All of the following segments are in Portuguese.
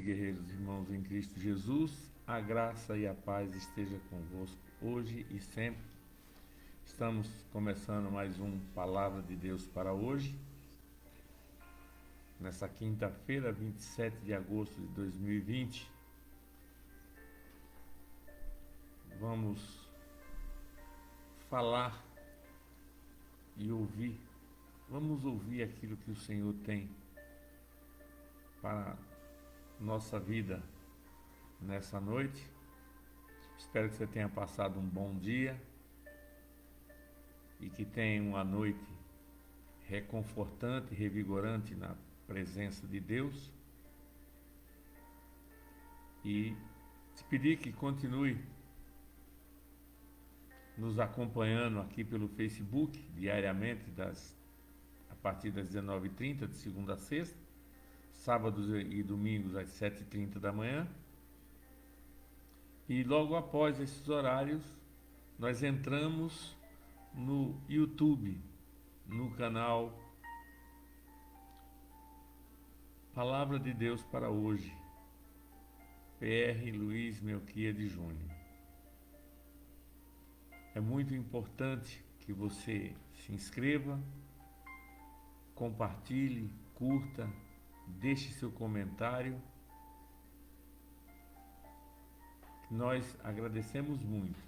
Guerreiros, irmãos em Cristo Jesus, a graça e a paz esteja convosco hoje e sempre. Estamos começando mais um Palavra de Deus para hoje, nessa quinta-feira, 27 de agosto de 2020. Vamos falar e ouvir, vamos ouvir aquilo que o Senhor tem para nossa vida nessa noite. Espero que você tenha passado um bom dia e que tenha uma noite reconfortante, revigorante na presença de Deus. E te pedir que continue nos acompanhando aqui pelo Facebook diariamente a partir das 19h30, de segunda a sexta, sábados e domingos às 7h30 da manhã. E logo após esses horários, nós entramos no YouTube, no canal Palavra de Deus para hoje, PR Luiz Melquiades Júnior. É muito importante que você se inscreva, compartilhe, curta, deixe seu comentário. Nós agradecemos muito.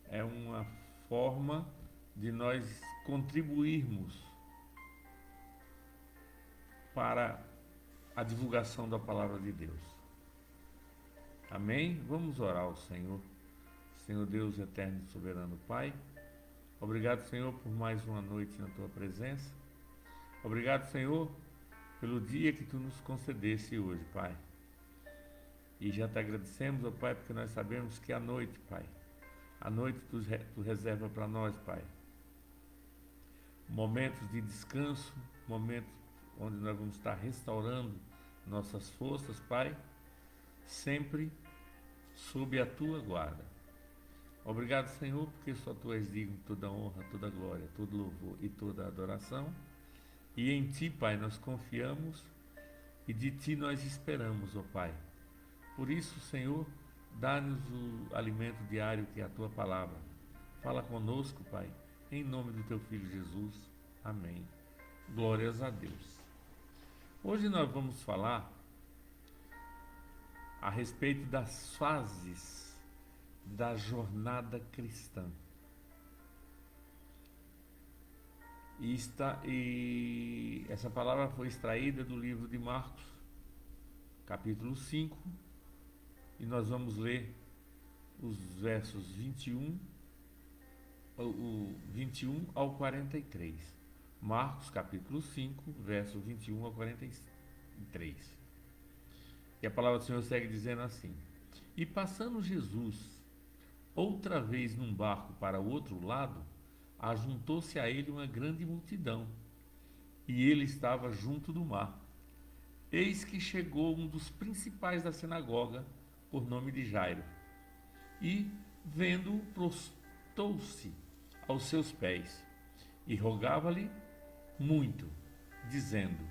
É uma forma de nós contribuirmos para a divulgação da palavra de Deus. Amém? Vamos orar ao Senhor. Senhor Deus eterno e soberano Pai, obrigado, Senhor, por mais uma noite na Tua presença. Obrigado, Senhor, pelo dia que Tu nos concedeste hoje, Pai. E já te agradecemos, ó Pai, porque nós sabemos que a noite, Pai, a noite Tu reserva para nós, Pai, momentos de descanso, momentos onde nós vamos estar restaurando nossas forças, Pai, sempre sob a Tua guarda. Obrigado, Senhor, porque só Tu és digno de toda honra, toda glória, todo louvor e toda adoração. E em Ti, Pai, nós confiamos e de Ti nós esperamos, ó Pai. Por isso, Senhor, dá-nos o alimento diário que é a Tua palavra. Fala conosco, Pai, em nome do Teu Filho Jesus. Amém. Glórias a Deus. Hoje nós vamos falar a respeito das fases da jornada cristã. E essa palavra foi extraída do livro de Marcos, capítulo 5, e nós vamos ler os versos 21 ao 43. Marcos, capítulo 5, verso 21 ao 43. E a palavra do Senhor segue dizendo assim: E passando Jesus outra vez num barco para o outro lado, ajuntou-se a ele uma grande multidão, e ele estava junto do mar. Eis que chegou um dos principais da sinagoga, por nome de Jairo, e, vendo-o, prostou-se aos seus pés, e rogava-lhe muito, dizendo: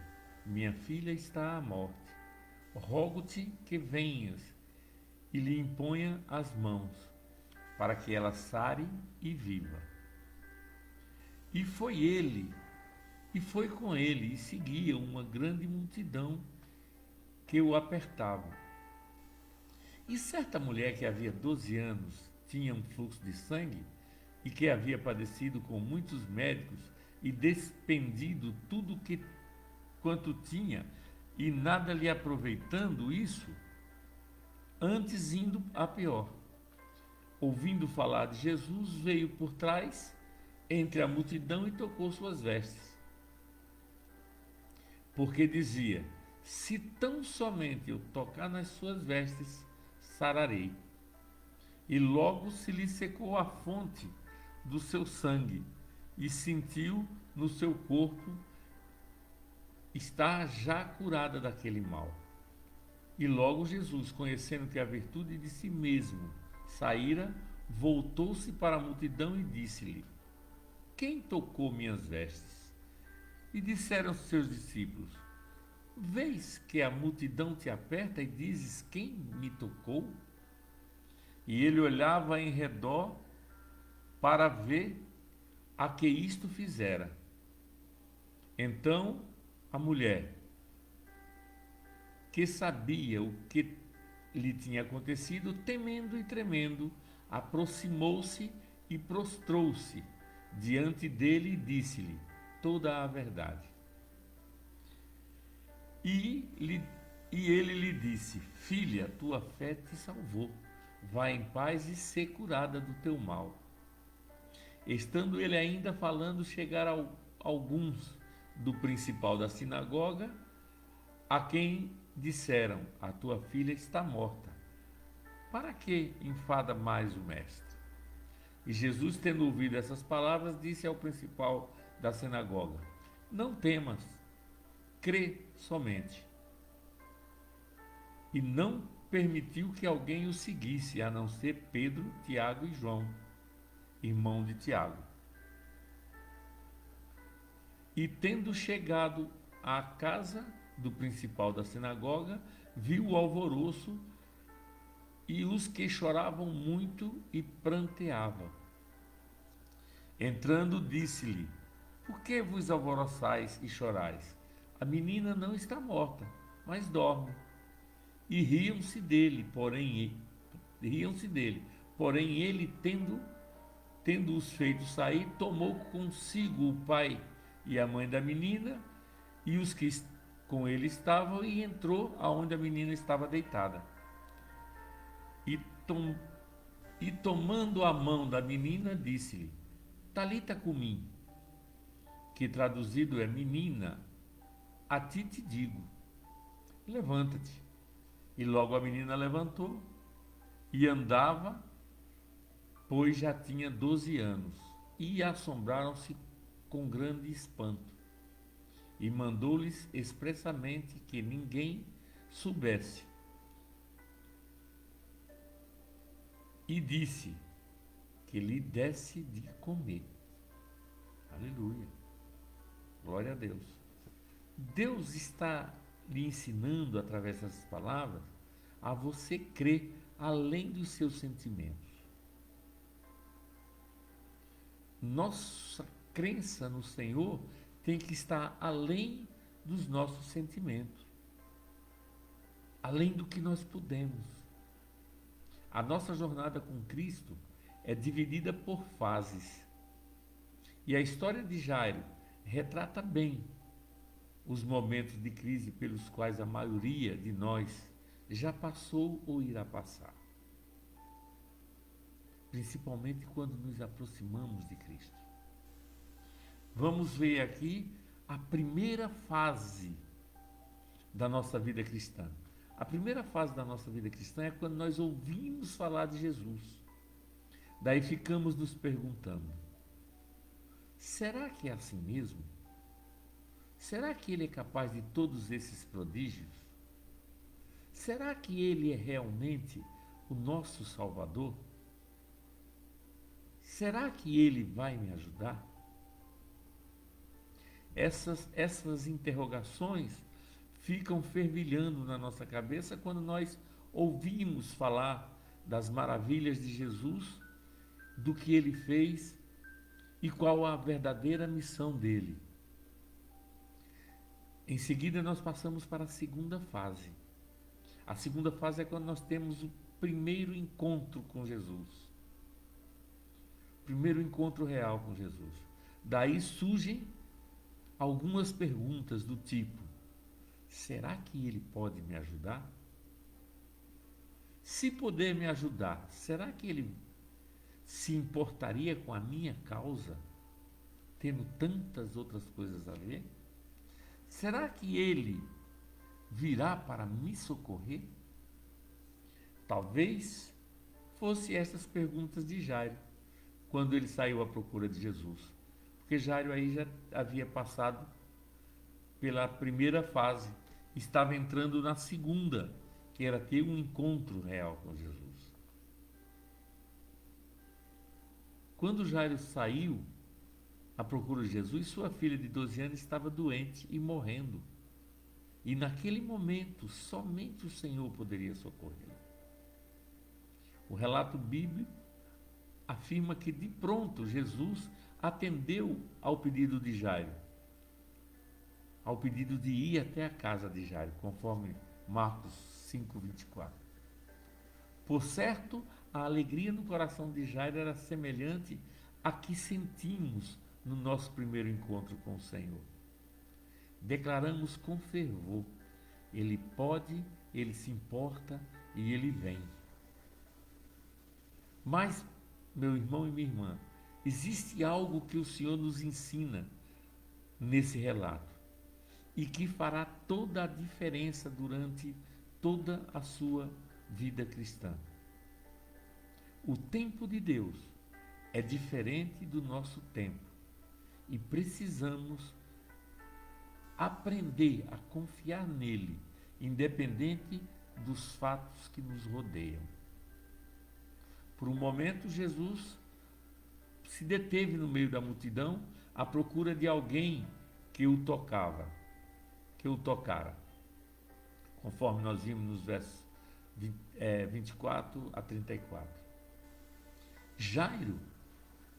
Minha filha está à morte. Rogo-te que venhas e lhe imponha as mãos, para que ela sare e viva. E foi com ele, e seguia uma grande multidão que o apertava. E certa mulher que havia 12 anos tinha um fluxo de sangue, e que havia padecido com muitos médicos e despendido tudo quanto tinha, e nada lhe aproveitando isso, antes indo a pior. Ouvindo falar de Jesus, veio por trás, entre a multidão, e tocou suas vestes. Porque dizia: Se tão somente eu tocar nas suas vestes, sararei. E logo se lhe secou a fonte do seu sangue, e sentiu no seu corpo estar já curada daquele mal. E logo Jesus, conhecendo que a virtude de si mesmo saíra, voltou-se para a multidão e disse-lhe: Quem tocou minhas vestes? E disseram seus discípulos: vês que a multidão te aperta e dizes: quem me tocou? E ele olhava em redor para ver a que isto fizera. Então a mulher, que sabia o que lhe tinha acontecido, temendo e tremendo, aproximou-se e prostrou-se diante dele e disse-lhe toda a verdade. E ele lhe disse: filha, tua fé te salvou. Vá em paz e sê curada do teu mal. Estando ele ainda falando, chegaram alguns do principal da sinagoga, a quem disseram: a tua filha está morta. Para que enfada mais o mestre? E Jesus, tendo ouvido essas palavras, disse ao principal da sinagoga: não temas, crê somente. E não permitiu que alguém o seguisse, a não ser Pedro, Tiago e João, irmão de Tiago. E tendo chegado à casa do principal da sinagoga, viu o alvoroço e os que choravam muito e pranteavam. Entrando, disse-lhe: por que vos alvoroçais e chorais? A menina não está morta, mas dorme. E riam-se dele, porém ele, tendo-os feito sair, tomou consigo o pai e a mãe da menina e os que com ele estavam, e entrou aonde a menina estava deitada. E tomando a mão da menina, disse-lhe: Talita cumi, que traduzido é: menina, a ti te digo, levanta-te. E logo a menina levantou e andava, pois já tinha 12 anos, e assombraram-se com grande espanto. E mandou-lhes expressamente que ninguém soubesse. E disse que lhe desse de comer. Aleluia. Glória a Deus. Deus está lhe ensinando, através dessas palavras, a você crer além dos seus sentimentos. Nossa crença no Senhor tem que estar além dos nossos sentimentos, além do que nós podemos. A nossa jornada com Cristo é dividida por fases. E a história de Jairo retrata bem os momentos de crise pelos quais a maioria de nós já passou ou irá passar. Principalmente quando nos aproximamos de Cristo. Vamos ver aqui a primeira fase da nossa vida cristã. A primeira fase da nossa vida cristã é quando nós ouvimos falar de Jesus. Daí ficamos nos perguntando: será que é assim mesmo? Será que ele é capaz de todos esses prodígios? Será que ele é realmente o nosso Salvador? Será que ele vai me ajudar? Essas interrogações ficam fervilhando na nossa cabeça quando nós ouvimos falar das maravilhas de Jesus, do que ele fez e qual a verdadeira missão dele. Em seguida, nós passamos para a segunda fase. A segunda fase é quando nós temos o primeiro encontro com Jesus. O primeiro encontro real com Jesus. Daí surgem algumas perguntas do tipo: será que ele pode me ajudar? Se puder me ajudar, será que ele se importaria com a minha causa, tendo tantas outras coisas a ver? Será que ele virá para me socorrer? Talvez fosse essas perguntas de Jairo, quando ele saiu à procura de Jesus. Porque Jairo aí já havia passado pela primeira fase, estava entrando na segunda, que era ter um encontro real com Jesus. Quando Jairo saiu à procura de Jesus, sua filha de 12 anos estava doente e morrendo. E naquele momento, somente o Senhor poderia socorrê-lo. O relato bíblico afirma que de pronto Jesus atendeu ao pedido de Jairo, ao pedido de ir até a casa de Jairo, conforme Marcos 5:24. Por certo, a alegria no coração de Jairo era semelhante à que sentimos no nosso primeiro encontro com o Senhor. Declaramos com fervor: Ele pode, Ele se importa e Ele vem. Mas, meu irmão e minha irmã, existe algo que o Senhor nos ensina nesse relato e que fará toda a diferença durante toda a sua vida cristã. O tempo de Deus é diferente do nosso tempo e precisamos aprender a confiar nele, independente dos fatos que nos rodeiam. Por um momento, Jesus se deteve no meio da multidão à procura de alguém que o tocara, conforme nós vimos nos versos 24 a 34. Jairo,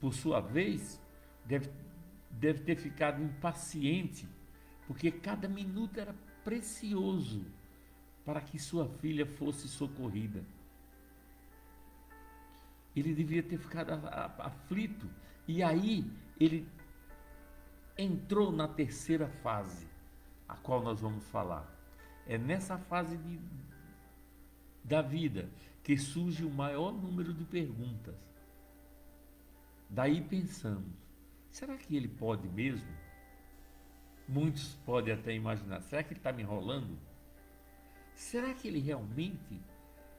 por sua vez, deve ter ficado impaciente, porque cada minuto era precioso para que sua filha fosse socorrida. Ele devia ter ficado aflito. E aí ele entrou na terceira fase, a qual nós vamos falar. É nessa fase da vida que surge o maior número de perguntas. Daí pensamos, será que ele pode mesmo? Muitos podem até imaginar, será que ele está me enrolando? Será que ele realmente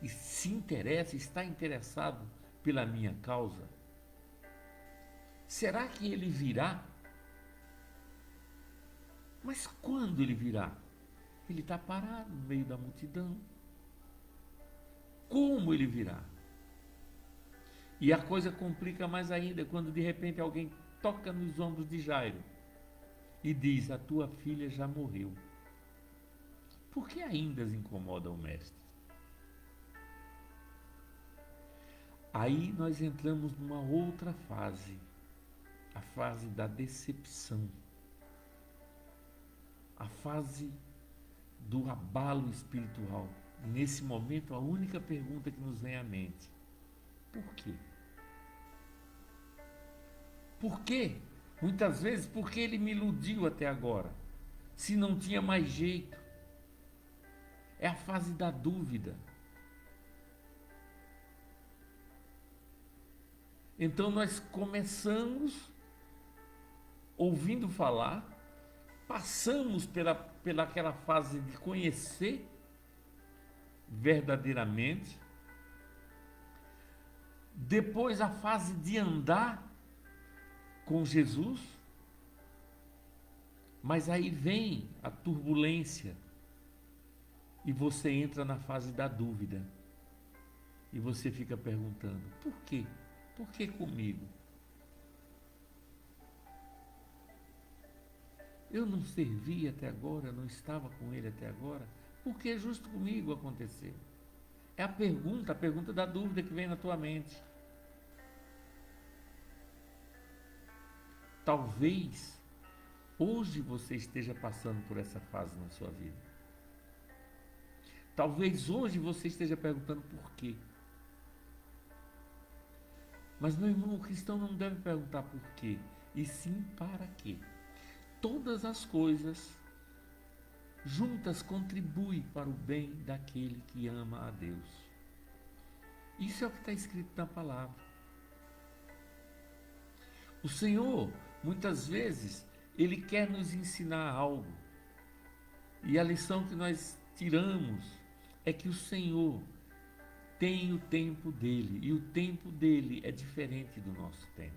se interessa, está interessado pela minha causa? Será que ele virá? Mas quando ele virá? Ele está parado no meio da multidão. Como ele virá? E a coisa complica mais ainda quando de repente alguém toca nos ombros de Jairo e diz: a tua filha já morreu. Por que ainda as incomoda o mestre? Aí nós entramos numa outra fase, a fase da decepção, a fase do abalo espiritual. Nesse momento, a única pergunta que nos vem à mente: por quê? Por quê? Muitas vezes, porque ele me iludiu até agora, se não tinha mais jeito. É a fase da dúvida. Então nós começamos ouvindo falar, passamos pela aquela fase de conhecer verdadeiramente, depois a fase de andar com Jesus, mas aí vem a turbulência e você entra na fase da dúvida e você fica perguntando: por quê? Por que comigo? Eu não servi até agora, não estava com ele até agora, por que justo comigo aconteceu? É a pergunta da dúvida que vem na tua mente. Talvez hoje você esteja passando por essa fase na sua vida. Talvez hoje você esteja perguntando por quê. Mas, meu irmão, o cristão não deve perguntar por quê, e sim para quê. Todas as coisas juntas contribuem para o bem daquele que ama a Deus. Isso é o que está escrito na palavra. O Senhor, muitas vezes, Ele quer nos ensinar algo. E a lição que nós tiramos é que o Senhor tem o tempo dele, e o tempo dele é diferente do nosso tempo.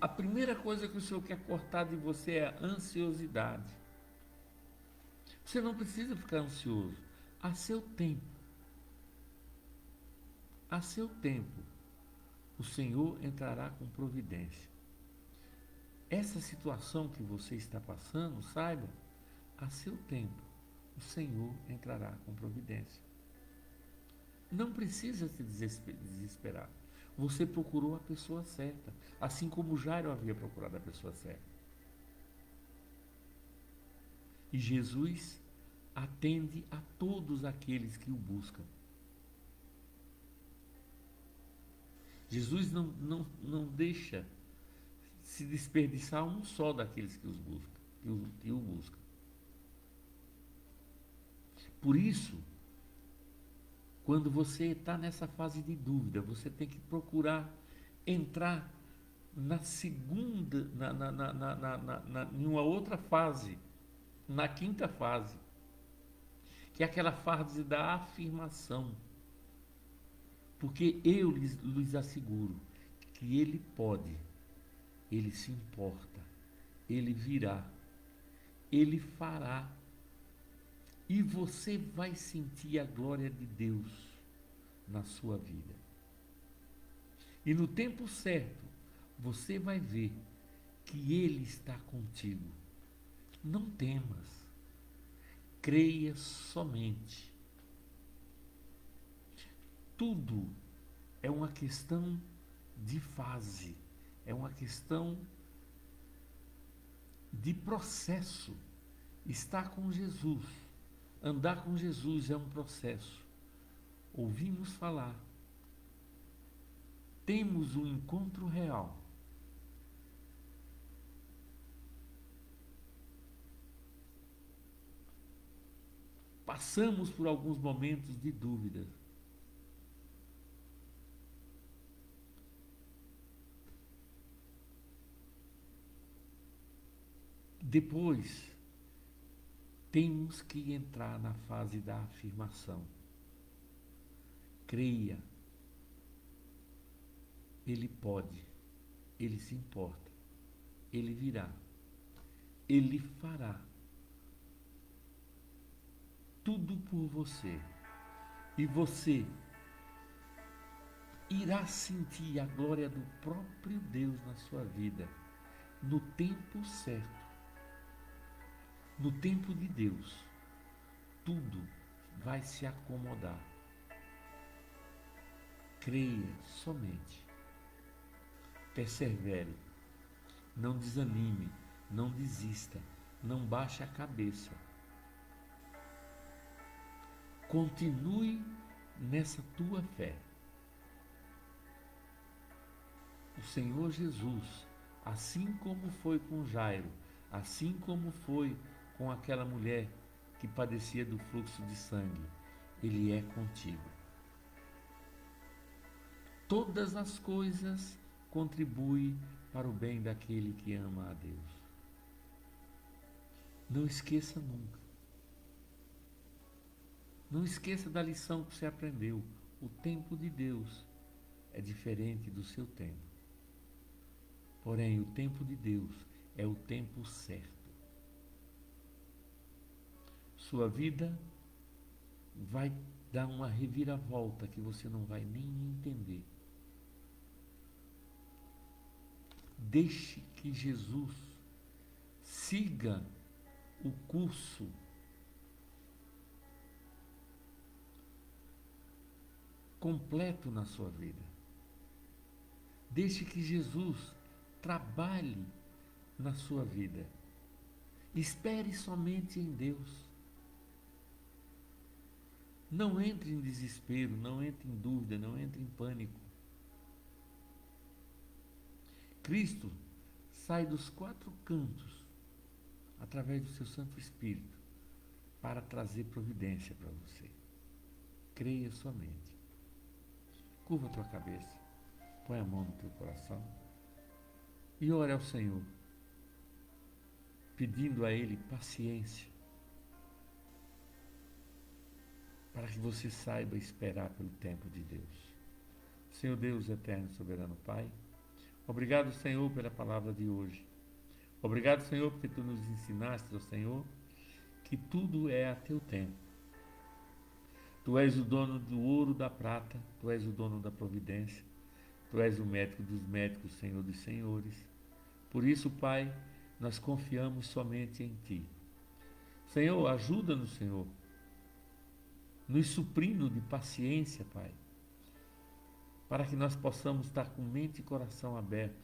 A primeira coisa que o Senhor quer cortar de você é a ansiosidade. Você não precisa ficar ansioso. A seu tempo. A seu tempo, o Senhor entrará com providência. Essa situação que você está passando, saiba a seu tempo, o Senhor entrará com providência. Não precisa se desesperar. Você procurou a pessoa certa, assim como Jairo havia procurado a pessoa certa. E Jesus atende a todos aqueles que o buscam. Jesus não deixa se desperdiçar um só daqueles que o buscam. Por isso, quando você está nessa fase de dúvida, você tem que procurar entrar na segunda, em uma outra fase, na quinta fase, que é aquela fase da afirmação. Porque eu lhes asseguro que Ele pode, Ele se importa, Ele virá, Ele fará. E você vai sentir a glória de Deus na sua vida. E no tempo certo, você vai ver que Ele está contigo. Não temas, creia somente. Tudo é uma questão de fase, é uma questão de processo. Estar com Jesus, andar com Jesus é um processo. Ouvimos falar, temos um encontro real. Passamos por alguns momentos de dúvida. Depois, temos que entrar na fase da afirmação. Creia. Ele pode. Ele se importa. Ele virá. Ele fará tudo por você. E você irá sentir a glória do próprio Deus na sua vida, no tempo certo. No tempo de Deus, tudo vai se acomodar. Creia somente. Persevere. Não desanime. Não desista. Não baixe a cabeça. Continue nessa tua fé. O Senhor Jesus, assim como foi com Jairo, assim como foi com aquela mulher que padecia do fluxo de sangue, Ele é contigo. Todas as coisas contribuem para o bem daquele que ama a Deus. Não esqueça nunca. Não esqueça da lição que você aprendeu. O tempo de Deus é diferente do seu tempo. Porém, o tempo de Deus é o tempo certo. Sua vida vai dar uma reviravolta que você não vai nem entender. Deixe que Jesus siga o curso completo na sua vida. Deixe que Jesus trabalhe na sua vida. Espere somente em Deus. Não entre em desespero, não entre em dúvida, não entre em pânico. Cristo sai dos quatro cantos, através do seu Santo Espírito, para trazer providência para você. Creia somente. Curva a tua cabeça, põe a mão no teu coração e ore ao Senhor, pedindo a Ele paciência, para que você saiba esperar pelo tempo de Deus. Senhor Deus eterno e soberano Pai, obrigado, Senhor, pela palavra de hoje. Obrigado, Senhor, porque Tu nos ensinaste, ó Senhor, que tudo é a Teu tempo. Tu és o dono do ouro, da prata, Tu és o dono da providência, Tu és o médico dos médicos, Senhor dos senhores. Por isso, Pai, nós confiamos somente em Ti. Senhor, ajuda-nos, Senhor, nos suprindo de paciência, Pai, para que nós possamos estar com mente e coração aberto,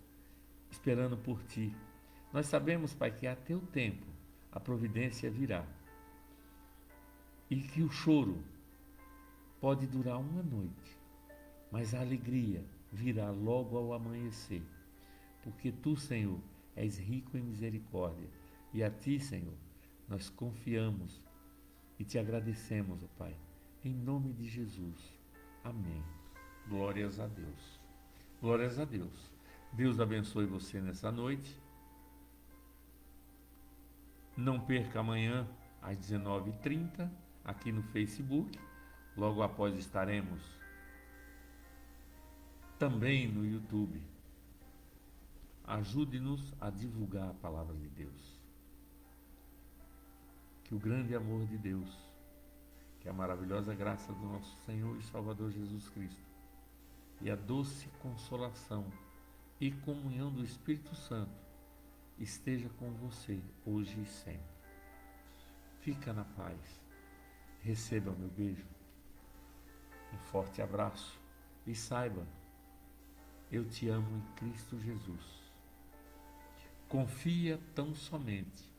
esperando por Ti. Nós sabemos, Pai, que a Teu tempo a providência virá e que o choro pode durar uma noite, mas a alegria virá logo ao amanhecer, porque Tu, Senhor, és rico em misericórdia e a Ti, Senhor, nós confiamos e Te agradecemos, ó Pai, em nome de Jesus. Amém. Glórias a Deus. Glórias a Deus. Deus abençoe você nessa noite. Não perca amanhã às 19h30 aqui no Facebook. Logo após estaremos também no YouTube. Ajude-nos a divulgar a palavra de Deus. Que o grande amor de Deus, que a maravilhosa graça do nosso Senhor e Salvador Jesus Cristo e a doce consolação e comunhão do Espírito Santo esteja com você hoje e sempre. Fica na paz. Receba meu beijo. Um forte abraço e saiba, eu te amo em Cristo Jesus. Confia tão somente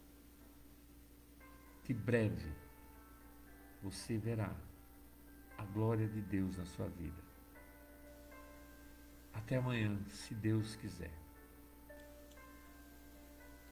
que breve você verá a glória de Deus na sua vida. Até amanhã, se Deus quiser.